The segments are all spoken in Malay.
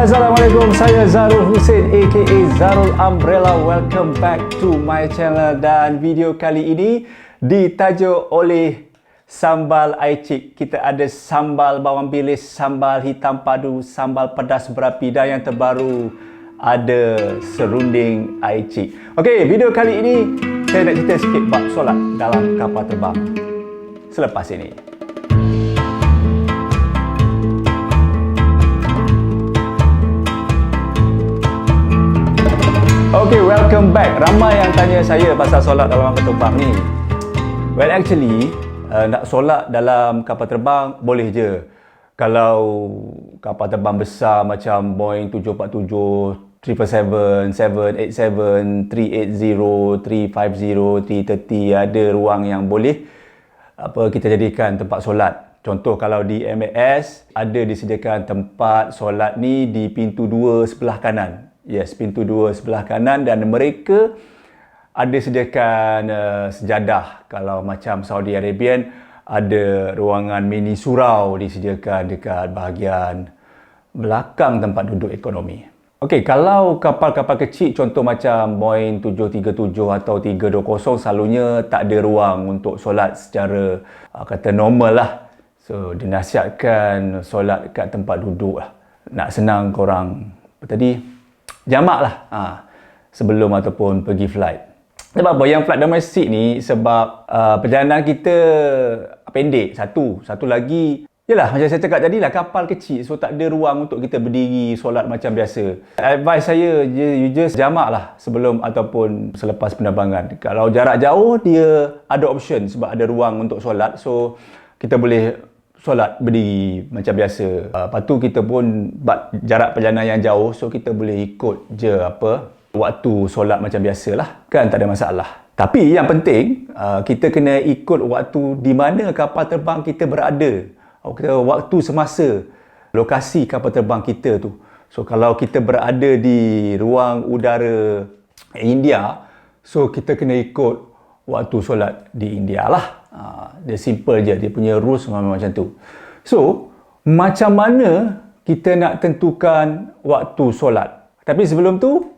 Assalamualaikum, saya Zarul Hussein aka Zarul Umbrella. Welcome back to my channel, dan video kali ini ditajuk oleh sambal aicik. Kita ada sambal bawang bilis, sambal hitam padu, sambal pedas berapi, dan yang terbaru ada serunding aicik. Okey, video kali ini saya nak cerita sikit bab solat dalam kapal terbang selepas ini. Okay, welcome back. Ramai yang tanya saya pasal solat dalam kapal terbang ni. Well, actually, nak solat dalam kapal terbang boleh je. Kalau kapal terbang besar macam Boeing 747, 777, 787, 380, 350, 330, ada ruang yang boleh kita jadikan tempat solat. Contoh kalau di MAS ada disediakan tempat solat ni di pintu 2 sebelah kanan. Yes, pintu 2 sebelah kanan, dan mereka ada sediakan sejadah. Kalau macam Saudi Arabian, ada ruangan mini surau disediakan dekat bahagian belakang tempat duduk ekonomi. Okey, kalau kapal-kapal kecil contoh macam Boeing 737 atau 320, selalunya tak ada ruang untuk solat secara kata normal lah. So, dinasihatkan solat kat tempat duduk lah. Nak senang korang jamak lah sebelum ataupun pergi flight. Sebab apa? Yang flight domestik ni sebab perjalanan kita pendek. Satu lagi, yelah macam saya cakap tadi lah, kapal kecil, so tak ada ruang untuk kita berdiri solat macam biasa. Advice saya, you just jamak lah sebelum ataupun selepas penerbangan. Kalau jarak jauh, dia ada option sebab ada ruang untuk solat, so kita boleh solat berdiri macam biasa. Lepas tu kita pun jarak perjalanan yang jauh, so kita boleh ikut je waktu solat macam biasalah, kan, tak ada masalah. Tapi yang penting kita kena ikut waktu di mana kapal terbang kita berada. Waktu semasa lokasi kapal terbang kita tu. So kalau kita berada di ruang udara India, so kita kena ikut waktu solat di India lah. Dia simple je, dia punya rules macam tu. So, macam mana kita nak tentukan waktu solat? Tapi sebelum tu,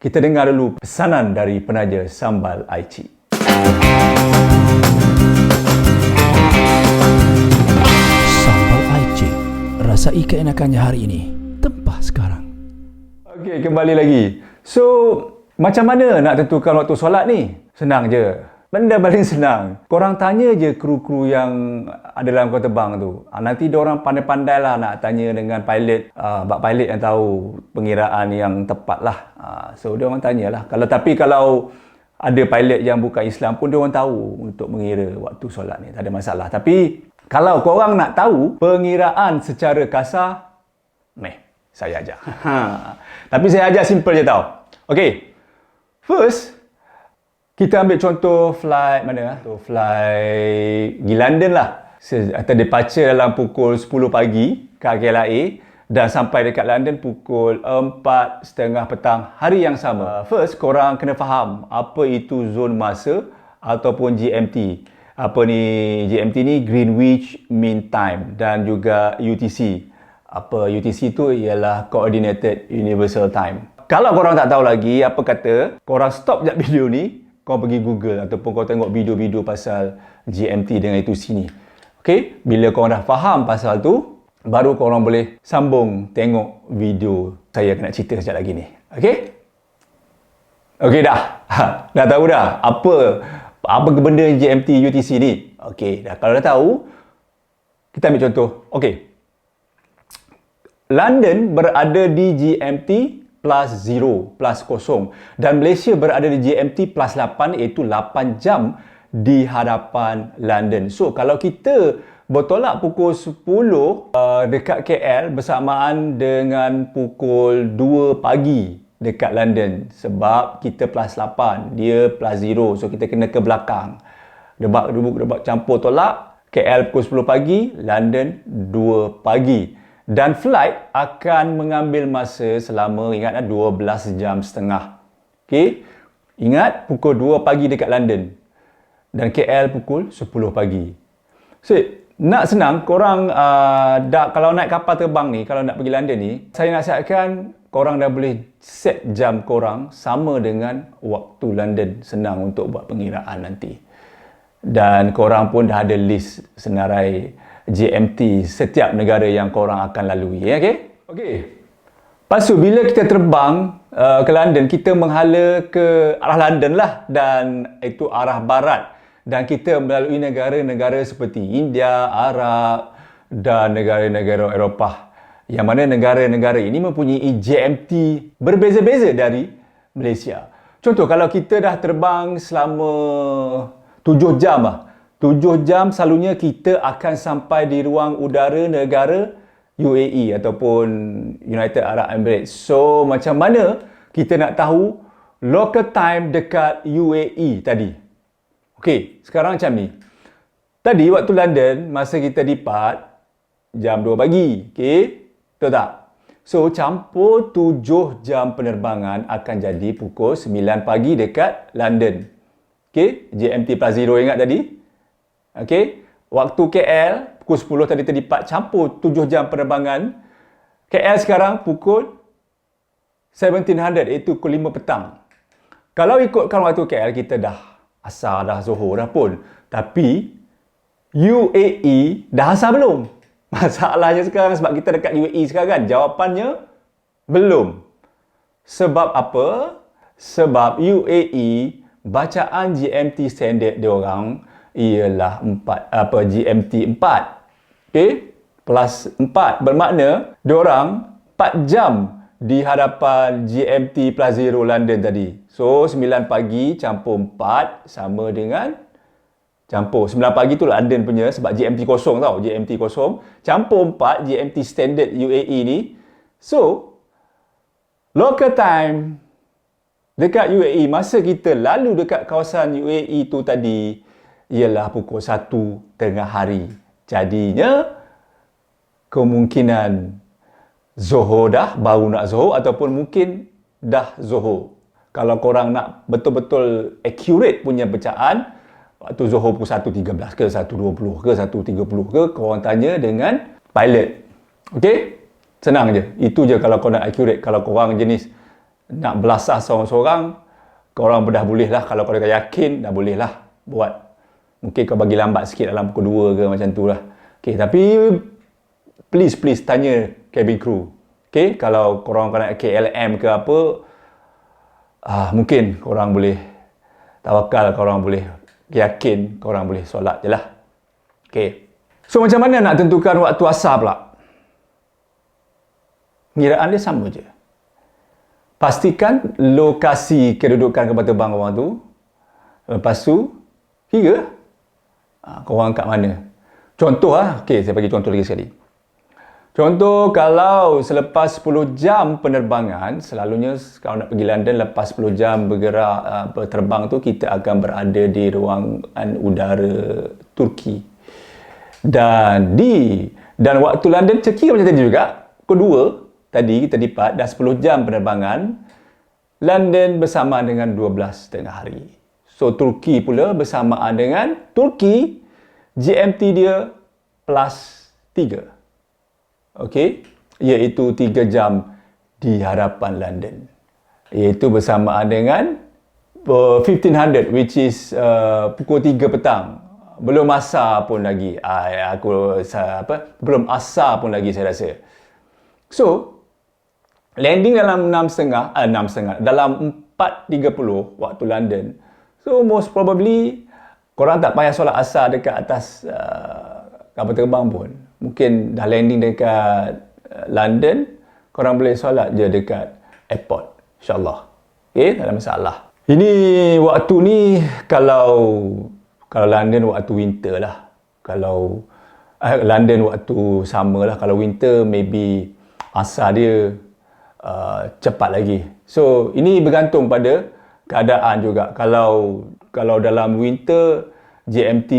kita dengar dulu pesanan dari penaja sambal aicik. Sambal aicik, rasai keenakannya hari ini, tempah sekarang. Okey, kembali lagi. So, macam mana nak tentukan waktu solat ni? Senang je. Benda paling senang. Korang tanya je kru-kru yang ada dalam kapal terbang tu. Nanti diorang pandai-pandai lah nak tanya dengan pilot. Pilot yang tahu pengiraan yang tepat lah. So, diorang tanyalah. Kalau ada pilot yang bukan Islam pun, diorang tahu untuk mengira waktu solat ni. Tak ada masalah. Tapi, kalau korang nak tahu pengiraan secara kasar, saya ajar. Tapi saya ajar simple je tau. Okay. First, kita ambil contoh flight mana? Flight pergi London lah. Atau departure dalam pukul 10 pagi ke KLIA dan sampai dekat London pukul 4:30 petang hari yang sama. First, korang kena faham apa itu zon masa ataupun GMT. Apa ni GMT ni? Greenwich Mean Time, dan juga UTC. Apa UTC tu? Ialah Coordinated Universal Time. Kalau korang tak tahu lagi apa kata, korang stop jap video ni, kau pergi Google ataupun kau tengok video-video pasal GMT dengan itu sini. Okey, bila kau dah faham pasal tu, baru korang boleh sambung tengok video saya nak cerita sekejap lagi ni. Okey? Okey dah. Dah tahu dah apa benda GMT UTC ni? Okey, dah. Kalau dah tahu, kita ambil contoh. Okey. London berada di GMT +0, +0, dan Malaysia berada di GMT +8, iaitu 8 jam di hadapan London. So, kalau kita bertolak pukul 10 dekat KL bersamaan dengan pukul 2 pagi dekat London, sebab kita +8, dia +0, so kita kena ke belakang. Debak campur tolak, KL pukul 10 pagi, London 2 pagi. Dan flight akan mengambil masa selama, ingat, 12 jam setengah. Okey? Ingat, pukul 2 pagi dekat London. Dan KL pukul 10 pagi. So, Nak senang, korang kalau naik kapal terbang ni, kalau nak pergi London ni, saya nasihatkan korang dah boleh set jam korang sama dengan waktu London, senang untuk buat pengiraan nanti. Dan korang pun dah ada list senarai GMT setiap negara yang korang akan lalui. Okey. Lepas tu, bila kita terbang ke London, kita menghala ke arah London lah, dan itu arah barat. Dan kita melalui negara-negara seperti India, Arab dan negara-negara Eropah. Yang mana negara-negara ini mempunyai GMT berbeza-beza dari Malaysia. Contoh, kalau kita dah terbang selama 7 jam 7 jam selalunya kita akan sampai di ruang udara negara UAE ataupun United Arab Emirates. So, macam mana kita nak tahu local time dekat UAE tadi? Okey, sekarang macam ni. Tadi waktu London, masa kita depart, jam 2 pagi. Okey, betul tak? So, campur 7 jam penerbangan akan jadi pukul 9 pagi dekat London. Okey, GMT plus 0 ingat tadi? Okey, waktu KL, pukul 10 tadi terdepart, campur 7 jam penerbangan. KL sekarang pukul 1700, iaitu pukul 5 petang. Kalau ikutkan waktu KL, kita dah asar, dah Zohor dah pun. Tapi, UAE dah asar belum? Masalahnya sekarang sebab kita dekat UAE sekarang kan? Jawapannya, belum. Sebab apa? Sebab UAE, bacaan GMT standard diorang ialah GMT 4. Okey? Plus 4 bermakna diorang 4 jam di hadapan GMT plus 0 London tadi. So 9 pagi campur 4 sama dengan campur 9 pagi tu London punya sebab GMT kosong tau, GMT kosong campur 4 GMT standard UAE ni. So local time dekat UAE masa kita lalu dekat kawasan UAE tu tadi ialah pukul 1 tengah hari. Jadinya, kemungkinan Zohor dah, baru nak Zohor ataupun mungkin dah Zohor. Kalau korang nak betul-betul accurate punya bacaan, waktu Zohor pukul 1.13 ke 1.20 ke 1.30 ke, korang tanya dengan pilot. Okey? Senang je. Itu je kalau korang nak accurate. Kalau korang jenis nak belasah seorang-seorang, korang dah boleh lah. Kalau korang yakin, dah boleh lah buat. Mungkin kau bagi lambat sikit dalam pukul 2 ke macam tu lah. Okay, tapi please tanya cabin crew. Okay, kalau korang nak KLM ke apa, mungkin korang boleh tawakal, korang boleh yakin, korang boleh solat je lah. Okay. So, macam mana nak tentukan waktu asar pula? Pengiraan dia sama je. Pastikan lokasi kedudukan kapal terbang korang tu. Lepas tu, kira korang kat mana. Contoh okay, saya bagi contoh lagi sekali. Contoh, kalau selepas 10 jam penerbangan, selalunya kalau nak pergi London lepas 10 jam bergerak terbang tu, kita akan berada di ruangan udara Turki. Dan waktu London kira macam tadi juga. Kedua, tadi kita depart dah 10 jam penerbangan. London bersamaan dengan 12 tengah hari. So, Turki pula bersamaan dengan Turki, GMT dia plus 3. Okey? Iaitu 3 jam di hadapan London. Iaitu bersamaan dengan 1500, which is pukul 3 petang. Belum asar pun lagi. Belum asar pun lagi saya rasa. So, landing dalam 6.30, dalam 4.30 waktu London. So, most probably, korang tak payah solat asar dekat atas kapal terbang pun. Mungkin dah landing dekat London, korang boleh solat je dekat airport. InsyaAllah. Okay, tak ada masalah. Ini waktu ni, kalau London waktu winter lah. Kalau London waktu summer lah. Kalau winter, maybe asar dia cepat lagi. So, ini bergantung pada keadaan juga. Kalau dalam winter, GMT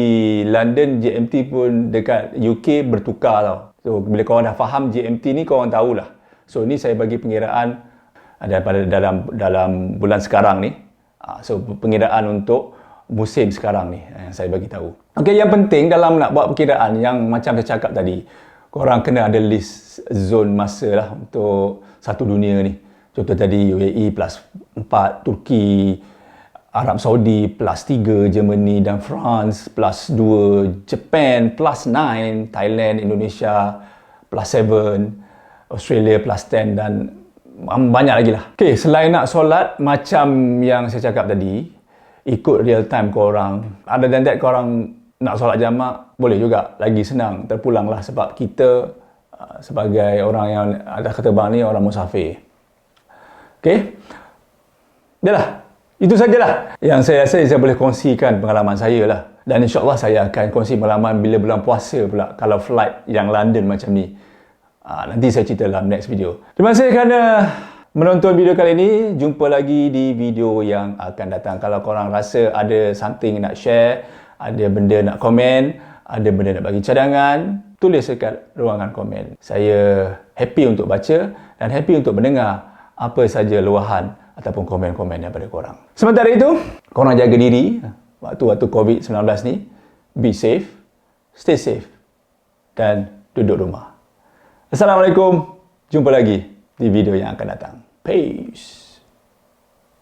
London, GMT pun dekat UK bertukar tau. So, bila korang dah faham GMT ni, korang tahulah. So, ni saya bagi pengiraan daripada dalam bulan sekarang ni. So, pengiraan untuk musim sekarang ni yang saya bagi tahu. Okey, yang penting dalam nak buat perkiraan yang macam saya cakap tadi, korang kena ada list zon masa lah untuk satu dunia ni. Contoh tadi UAE plus 4, Turki, Arab Saudi plus 3, Germany dan France plus 2, Japan plus 9, Thailand, Indonesia plus 7, Australia plus 10 dan banyak lagi lah. Okay, selain nak solat macam yang saya cakap tadi, ikut real time korang. Other than that, korang nak solat jamak, boleh juga. Lagi senang, terpulang lah sebab kita sebagai orang yang ada keterbang ni, orang musafir. Okay, dah lah. Itu sajalah yang saya rasa saya boleh kongsikan pengalaman saya lah. Dan insyaAllah saya akan kongsi pengalaman bila bulan puasa pula kalau flight yang London macam ni. Nanti saya cerita dalam next video. Terima kasih kerana menonton video kali ini. Jumpa lagi di video yang akan datang. Kalau korang rasa ada something nak share, ada benda nak komen, ada benda nak bagi cadangan, tulis dekat ruangan komen. Saya happy untuk baca dan happy untuk mendengar apa saja luahan ataupun komen-komen daripada korang. Sementara itu, korang jaga diri waktu-waktu COVID-19 ni. Be safe, stay safe dan duduk rumah. Assalamualaikum. Jumpa lagi di video yang akan datang. Peace.